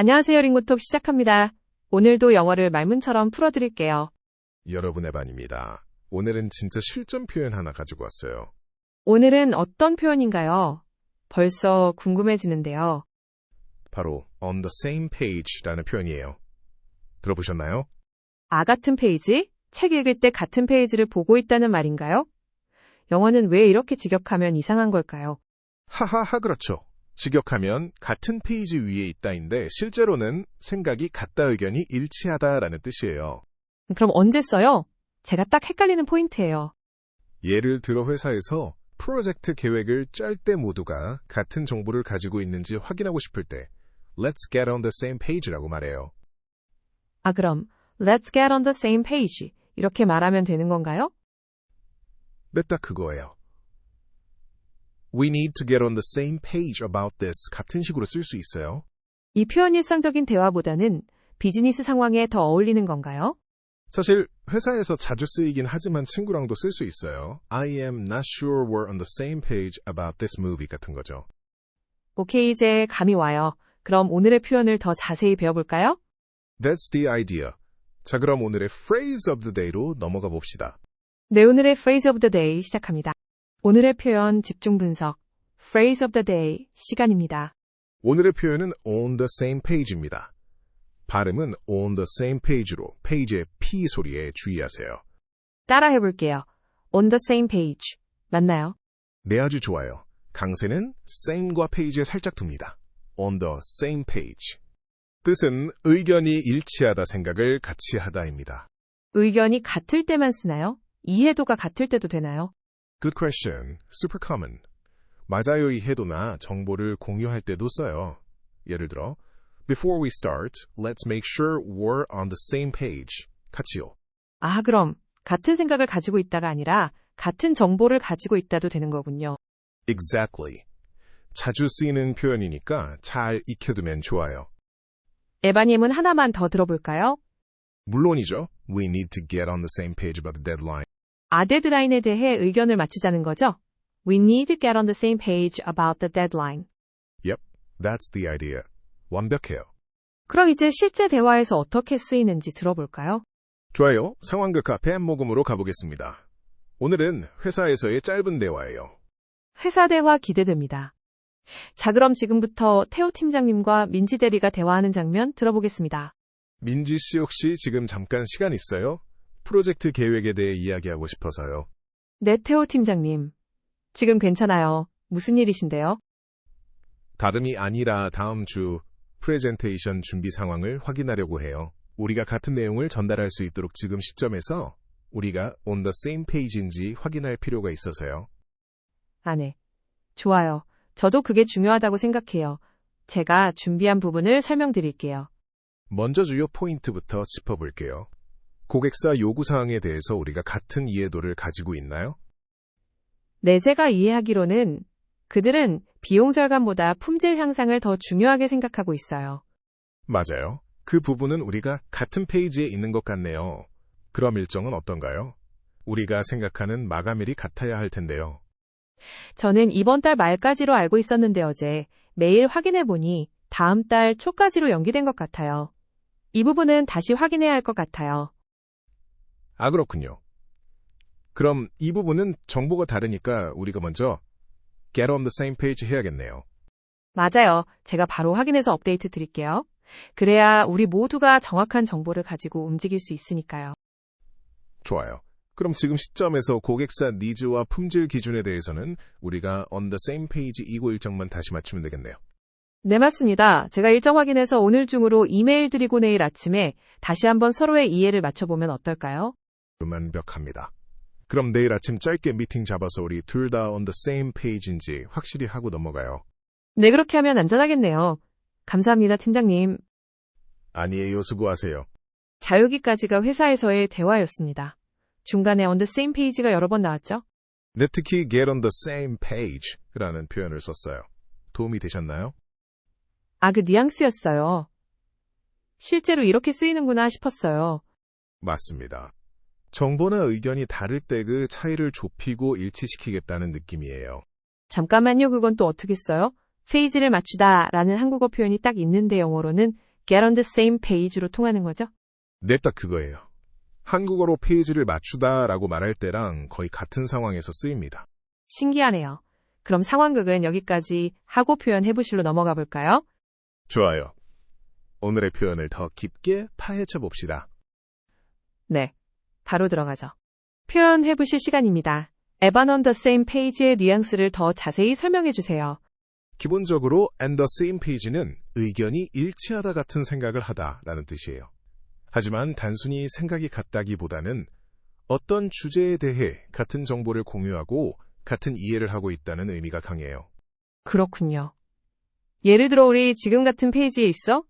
안녕하세요. 링고톡 시작합니다. 오늘도 영어를 말문처럼 풀어드릴게요. 여러분의 반입니다. 오늘은 진짜 실전 표현 하나 가지고 왔어요. 오늘은 어떤 표현인가요? 벌써 궁금해지는데요. 바로 on the same page라는 표현이에요. 들어보셨나요? 같은 페이지? 책 읽을 때 같은 페이지를 보고 있다는 말인가요? 영어는 왜 이렇게 직역하면 이상한 걸까요? 하하하 그렇죠. 직역하면 같은 페이지 위에 있다인데 실제로는 생각이 같다 의견이 일치하다라는 뜻이에요. 그럼 언제 써요? 제가 딱 헷갈리는 포인트예요. 예를 들어 회사에서 프로젝트 계획을 짤 때 모두가 같은 정보를 가지고 있는지 확인하고 싶을 때 Let's get on the same page라고 말해요. 그럼 Let's get on the same page 이렇게 말하면 되는 건가요? 네, 딱 그거예요. We need to get on the same page about this 같은 식으로 쓸 수 있어요. 이 표현 일상적인 대화보다는 비즈니스 상황에 더 어울리는 건가요? 사실 회사에서 자주 쓰이긴 하지만 친구랑도 쓸 수 있어요. I am not sure we're on the same page about this movie 같은 거죠. 오케이, 이제 감이 와요. 그럼 오늘의 표현을 더 자세히 배워볼까요? That's the idea. 자, 그럼 오늘의 phrase of the day로 넘어가 봅시다. 네, 오늘의 phrase of the day 시작합니다. 오늘의 표현 집중 분석, phrase of the day 시간입니다. 오늘의 표현은 on the same page입니다. 발음은 on the same page로 페이지의 P 소리에 주의하세요. 따라 해볼게요. on the same page. 맞나요? 네, 아주 좋아요. 강세는 same과 페이지에 살짝 둡니다. on the same page. 뜻은 의견이 일치하다 생각을 같이 하다입니다. 의견이 같을 때만 쓰나요? 이해도가 같을 때도 되나요? Good question. Super common. 맞아요 이해도나 정보를 공유할 때도 써요. 예를 들어, Before we start, let's make sure we're on the same page. 같이요. 그럼 같은 생각을 가지고 있다가 아니라 같은 정보를 가지고 있다도 되는 거군요. Exactly. 자주 쓰이는 표현이니까 잘 익혀두면 좋아요. 에바님은 하나만 더 들어볼까요? 물론이죠. We need to get on the same page about the deadline. 데드라인에 대해 의견을 맞추자는 거죠? We need to get on the same page about the deadline. Yep, that's the idea. 완벽해요. 그럼 이제 실제 대화에서 어떻게 쓰이는지 들어볼까요? 좋아요. 상황극 카페 모금으로 가보겠습니다. 오늘은 회사에서의 짧은 대화예요. 회사 대화 기대됩니다. 자, 그럼 지금부터 태호 팀장님과 민지 대리가 대화하는 장면 들어보겠습니다. 민지 씨 혹시 지금 잠깐 시간 있어요? 프로젝트 계획에 대해 이야기하고 싶어서요. 네, 태호 팀장님. 지금 괜찮아요. 무슨 일이신데요? 다름이 아니라 다음 주 프레젠테이션 준비 상황을 확인하려고 해요. 우리가 같은 내용을 전달할 수 있도록 지금 시점에서 우리가 on the same page인지 확인할 필요가 있어서요. 네. 좋아요. 저도 그게 중요하다고 생각해요. 제가 준비한 부분을 설명드릴게요. 먼저 주요 포인트부터 짚어볼게요. 고객사 요구사항에 대해서 우리가 같은 이해도를 가지고 있나요? 네, 제가 이해하기로는 그들은 비용 절감보다 품질 향상을 더 중요하게 생각하고 있어요. 맞아요. 그 부분은 우리가 같은 페이지에 있는 것 같네요. 그럼 일정은 어떤가요? 우리가 생각하는 마감일이 같아야 할 텐데요. 저는 이번 달 말까지로 알고 있었는데 어제 메일 확인해보니 다음 달 초까지로 연기된 것 같아요. 이 부분은 다시 확인해야 할 것 같아요. 그렇군요. 그럼 이 부분은 정보가 다르니까 우리가 먼저 get on the same page 해야겠네요. 맞아요. 제가 바로 확인해서 업데이트 드릴게요. 그래야 우리 모두가 정확한 정보를 가지고 움직일 수 있으니까요. 좋아요. 그럼 지금 시점에서 고객사 니즈와 품질 기준에 대해서는 우리가 on the same page 이고 일정만 다시 맞추면 되겠네요. 네, 맞습니다. 제가 일정 확인해서 오늘 중으로 이메일 드리고 내일 아침에 다시 한번 서로의 이해를 맞춰보면 어떨까요? 완벽합니다. 그럼 내일 아침 짧게 미팅 잡아서 우리 둘 다 on the same page인지 확실히 하고 넘어가요. 네, 그렇게 하면 안전하겠네요. 감사합니다, 팀장님. 아니에요, 수고하세요. 자, 여기까지가 회사에서의 대화였습니다. 중간에 on the same page가 여러 번 나왔죠? 네, 특히 get on the same page라는 표현을 썼어요. 도움이 되셨나요? 그 뉘앙스였어요. 실제로 이렇게 쓰이는구나 싶었어요. 맞습니다. 정보나 의견이 다를 때 그 차이를 좁히고 일치시키겠다는 느낌이에요. 잠깐만요, 그건 또 어떻게 써요? 페이지를 맞추다 라는 한국어 표현이 딱 있는데 영어로는 get on the same page로 통하는 거죠? 네, 딱 그거예요. 한국어로 페이지를 맞추다라고 말할 때랑 거의 같은 상황에서 쓰입니다. 신기하네요. 그럼 상황극은 여기까지 하고 표현해보실로 넘어가 볼까요? 좋아요. 오늘의 표현을 더 깊게 파헤쳐 봅시다. 네, 바로 들어가죠. 표현해보실 시간입니다. Evan on the same page의 뉘앙스를 더 자세히 설명해 주세요. 기본적으로 and the same page는 의견이 일치하다 같은 생각을 하다라는 뜻이에요. 하지만 단순히 생각이 같다기보다는 어떤 주제에 대해 같은 정보를 공유하고 같은 이해를 하고 있다는 의미가 강해요. 그렇군요. 예를 들어 우리 지금 같은 페이지에 있어?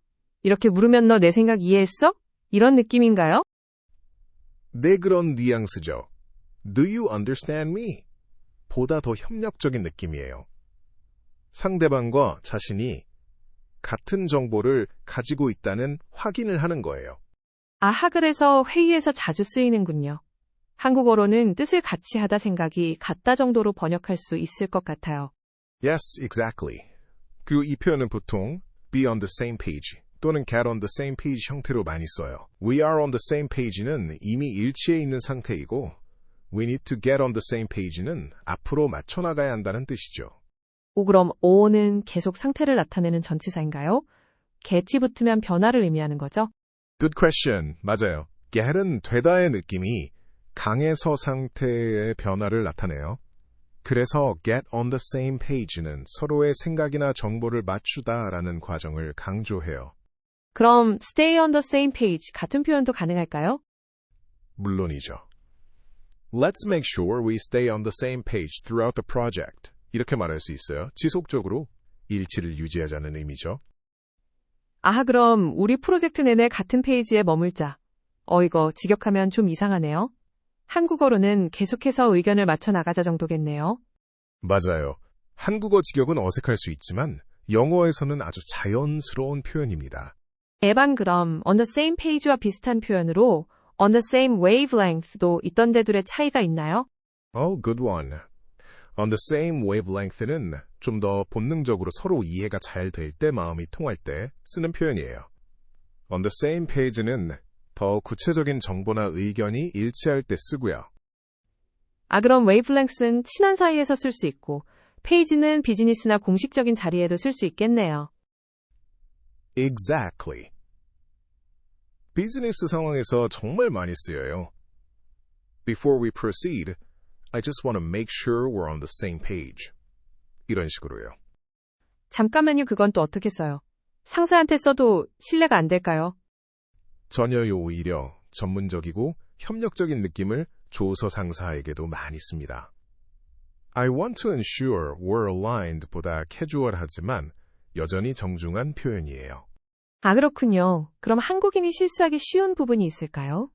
이렇게 물으면 너 내 생각 이해했어? 이런 느낌인가요? 네, 그런 뉘앙스죠. Do you understand me? 보다 더 협력적인 느낌이에요. 상대방과 자신이 같은 정보를 가지고 있다는 확인을 하는 거예요. 아하, 그래서 회의에서 자주 쓰이는군요. 한국어로는 뜻을 같이 하다 생각이 같다 정도로 번역할 수 있을 것 같아요. Yes, exactly. 그리고 이 표현은 보통 be on the same page 또는 get on the same page 형태로 많이 써요. We are on the same page는 이미 일치해 있는 상태이고 we need to get on the same page는 앞으로 맞춰 나가야 한다는 뜻이죠. 오, 그럼 o는 계속 상태를 나타내는 전치사인가요? get이 붙으면 변화를 의미하는 거죠? Good question. 맞아요. get은 되다의 느낌이 강해서 상태의 변화를 나타내요. 그래서 get on the same page는 서로의 생각이나 정보를 맞추다라는 과정을 강조해요. 그럼 stay on the same page 같은 표현도 가능할까요? 물론이죠. Let's make sure we stay on the same page throughout the project. 이렇게 말할 수 있어요. 지속적으로 일치를 유지하자는 의미죠. 아하, 그럼 우리 프로젝트 내내 같은 페이지에 머물자. 이거 직역하면 좀 이상하네요. 한국어로는 계속해서 의견을 맞춰 나가자 정도겠네요. 맞아요. 한국어 직역은 어색할 수 있지만 영어에서는 아주 자연스러운 표현입니다. 에반, 그럼 on the same page와 비슷한 표현으로 on the same wavelength도 있던 데둘의 차이가 있나요? Oh, good one. On the same wavelength는 좀 더 본능적으로 서로 이해가 잘 될 때, 마음이 통할 때 쓰는 표현이에요. On the same page는 더 구체적인 정보나 의견이 일치할 때 쓰고요. 아, 그럼 wavelength는 친한 사이에서 쓸 수 있고 페이지는 비즈니스나 공식적인 자리에도 쓸 수 있겠네요. Exactly. 비즈니스 상황에서 정말 많이 쓰여요. Before we proceed, I just want to make sure we're on the same page. 이런 식으로요. 잠깐만요, 그건 또 어떻게 써요? 상사한테 써도 신뢰가 안 될까요? 전혀요, 오히려 전문적이고 협력적인 느낌을 조서 상사에게도 많이 씁니다. I want to ensure we're aligned 보다 캐주얼하지만 여전히 정중한 표현이에요. 아, 그렇군요. 그럼 한국인이 실수하기 쉬운 부분이 있을까요?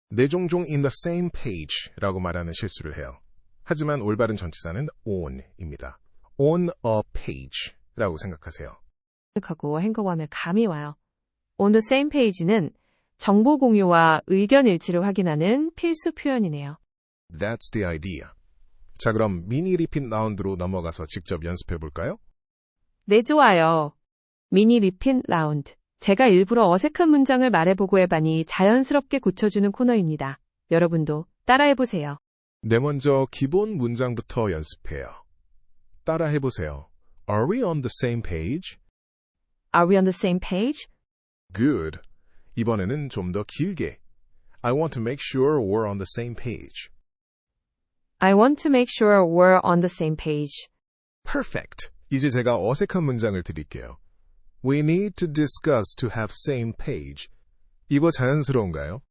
네, 종종 in the same page라고 말하는 실수를 해요. 하지만 올바른 전치사는 on입니다. On a page라고 생각하세요. 하고 행거하면 감이 와요. On the same page는 정보 공유와 의견 일치를 확인하는 필수 표현이네요. That's the idea. 자, 그럼 미니 리핏 라운드로 넘어가서 직접 연습해 볼까요? 네, 좋아요. 미니 리핏 라운드. 제가 일부러 어색한 문장을 말해보고 해봤니 자연스럽게 고쳐주는 코너입니다. 여러분도 따라해보세요. 네, 먼저 기본 문장부터 연습해요. 따라해보세요. Are we on the same page? Are we on the same page? Good. 이번에는 좀 더 길게. I want to make sure we're on the same page. I want to make sure we're on the same page. Perfect. 이제 제가 어색한 문장을 드릴게요. We need to discuss to have same page. 이거 자연스러운가요?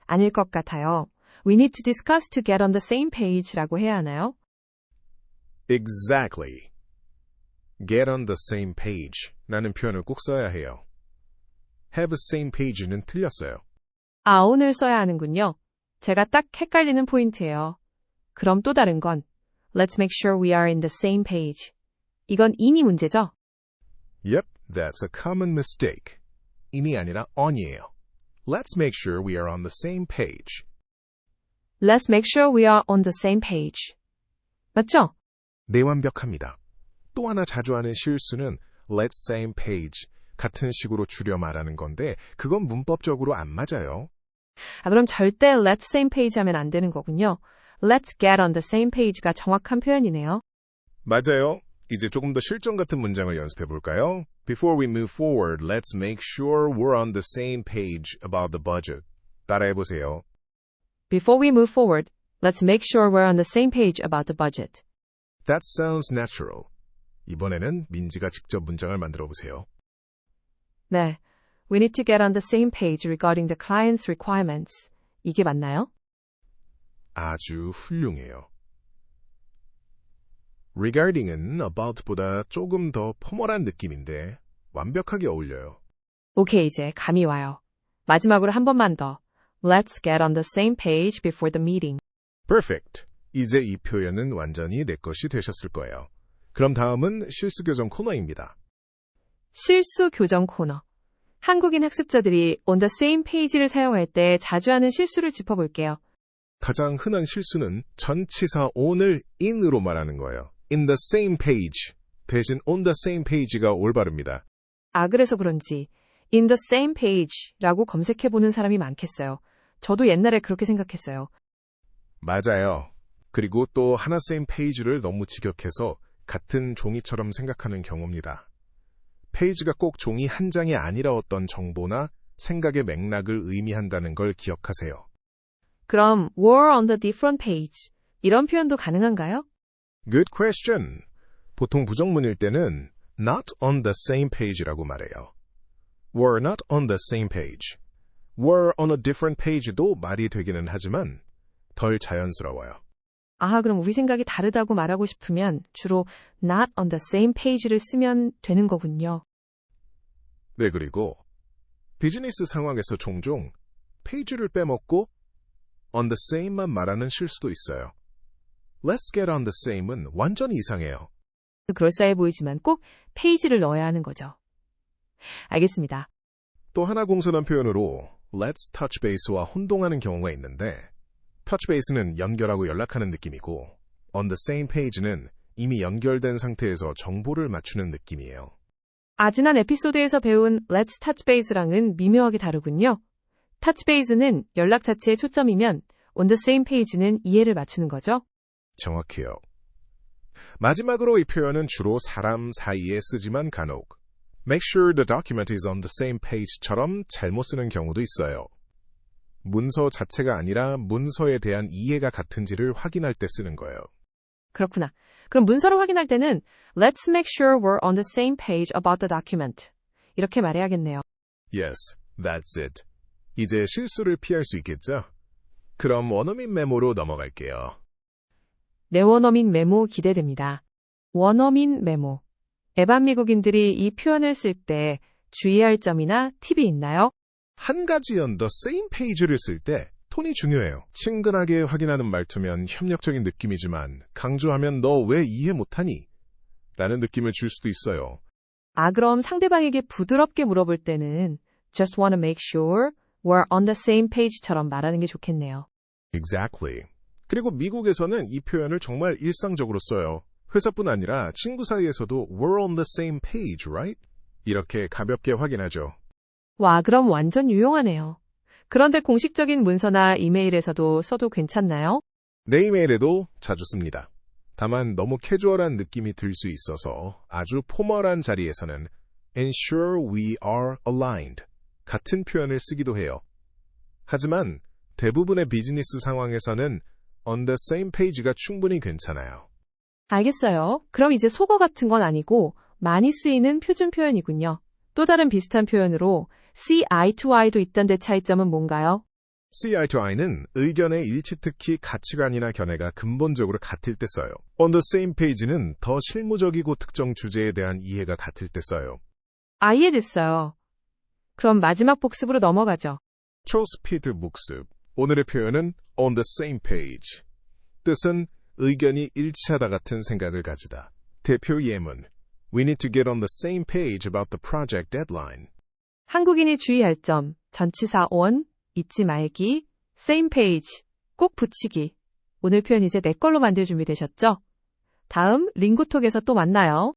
아닐 것 같아요. We need to discuss to get on the same page라고 해야 하나요? Exactly. Get on the same page 라는 표현을 꼭 써야 해요. Have a same page는 틀렸어요. 아, 오늘 써야 하는군요. 제가 딱 헷갈리는 포인트예요. 그럼 또 다른 건 Let's make sure we are in the same page. 이건 in이 문제죠? Yep, that's a common mistake. in이 아니라 on이에요. Let's make sure we are on the same page. Let's make sure we are on the same page. 맞죠? 네, 완벽합니다. 또 하나 자주 하는 실수는 let's same page 같은 식으로 줄여 말하는 건데 그건 문법적으로 안 맞아요. 그럼 절대 let's same page 하면 안 되는 거군요. Let's get on the same page가 정확한 표현이네요. 맞아요. 이제 조금 더 실전 같은 문장을 연습해 볼까요? Before we move forward, let's make sure we're on the same page about the budget. 따라해 보세요. Before we move forward, let's make sure we're on the same page about the budget. That sounds natural. 이번에는 민지가 직접 문장을 만들어 보세요. 네. We need to get on the same page regarding the client's requirements. 이게 맞나요? 아주 훌륭해요. regarding은 about보다 조금 더 포멀한 느낌인데 완벽하게 어울려요. 오케이, 이제 감이 와요. 마지막으로 한 번만 더. Let's get on the same page before the meeting. Perfect. 이제 이 표현은 완전히 내 것이 되셨을 거예요. 그럼 다음은 실수 교정 코너입니다. 실수 교정 코너. 한국인 학습자들이 on the same page를 사용할 때 자주 하는 실수를 짚어볼게요. 가장 흔한 실수는 전치사 on을 in으로 말하는 거예요. in the same page 대신 on the same page가 올바릅니다. 그래서 그런지 in the same page라고 검색해보는 사람이 많겠어요. 저도 옛날에 그렇게 생각했어요. 맞아요. 그리고 또 하나 same page를 너무 직역해서 같은 종이처럼 생각하는 경우입니다. 페이지가 꼭 종이 한 장이 아니라 어떤 정보나 생각의 맥락을 의미한다는 걸 기억하세요. 그럼 were on the different page 이런 표현도 가능한가요? Good question. 보통 부정문일 때는 not on the same page라고 말해요. were not on the same page. were on a different page도 말이 되기는 하지만 덜 자연스러워요. 그럼 우리 생각이 다르다고 말하고 싶으면 주로 not on the same page를 쓰면 되는 거군요. 네, 그리고 비즈니스 상황에서 종종 페이지를 빼먹고 on the same만 말하는 실수도 있어요. Let's get on the same은 완전히 이상해요. 그럴싸해 보이지만 꼭 페이지를 넣어야 하는 거죠. 알겠습니다. 또 하나 공손한 표현으로 let's touch base와 혼동하는 경우가 있는데 touch base는 연결하고 연락하는 느낌이고 on the same page는 이미 연결된 상태에서 정보를 맞추는 느낌이에요. 지난 에피소드에서 배운 let's touch base랑은 미묘하게 다르군요. touch base는 연락 자체에 초점이면 on the same page는 이해를 맞추는 거죠. 정확해요. 마지막으로 이 표현은 주로 사람 사이에 쓰지만 간혹 make sure the document is on the same page처럼 잘못 쓰는 경우도 있어요. 문서 자체가 아니라 문서에 대한 이해가 같은지를 확인할 때 쓰는 거예요. 그렇구나. 그럼 문서를 확인할 때는 Let's make sure we're on the same page about the document. 이렇게 말해야겠네요. Yes, that's it. 이제 실수를 피할 수 있겠죠? 그럼 원어민 메모로 넘어갈게요. 내 원어민 메모 기대됩니다. 원어민 메모. 애반 미국인들이 이 표현을 쓸 때 주의할 점이나 팁이 있나요? 한 가지 on the same page를 쓸 때 톤이 중요해요. 친근하게 확인하는 말투면 협력적인 느낌이지만 강조하면 너 왜 이해 못하니? 라는 느낌을 줄 수도 있어요. 그럼 상대방에게 부드럽게 물어볼 때는 just wanna make sure we're on the same page처럼 말하는 게 좋겠네요. Exactly. 그리고 미국에서는 이 표현을 정말 일상적으로 써요. 회사뿐 아니라 친구 사이에서도 we're on the same page, right? 이렇게 가볍게 확인하죠. 그럼 완전 유용하네요. 그런데 공식적인 문서나 이메일에서도 써도 괜찮나요? 내 이메일에도 자주 씁니다. 다만 너무 캐주얼한 느낌이 들 수 있어서 아주 포멀한 자리에서는 ensure we are aligned 같은 표현을 쓰기도 해요. 하지만 대부분의 비즈니스 상황에서는 on the same page가 충분히 괜찮아요. 알겠어요. 그럼 이제 속어 같은 건 아니고 많이 쓰이는 표준 표현이군요. 또 다른 비슷한 표현으로 see eye to eye도 있던데 차이점은 뭔가요? see eye to eye는 의견의 일치, 특히 가치관이나 견해가 근본적으로 같을 때 써요. on the same page는 더 실무적이고 특정 주제에 대한 이해가 같을 때 써요. 이해됐어요. 그럼 마지막 복습으로 넘어가죠. 초스피드 복습. 오늘의 표현은 on the same page. 뜻은 의견이 일치하다 같은 생각을 가지다. 대표 예문. We need to get on the same page about the project deadline. 한국인이 주의할 점, 전치사 on, 잊지 말기, same page, 꼭 붙이기. 오늘 표현 이제 내 걸로 만들 준비 되셨죠? 다음 링고톡에서 또 만나요.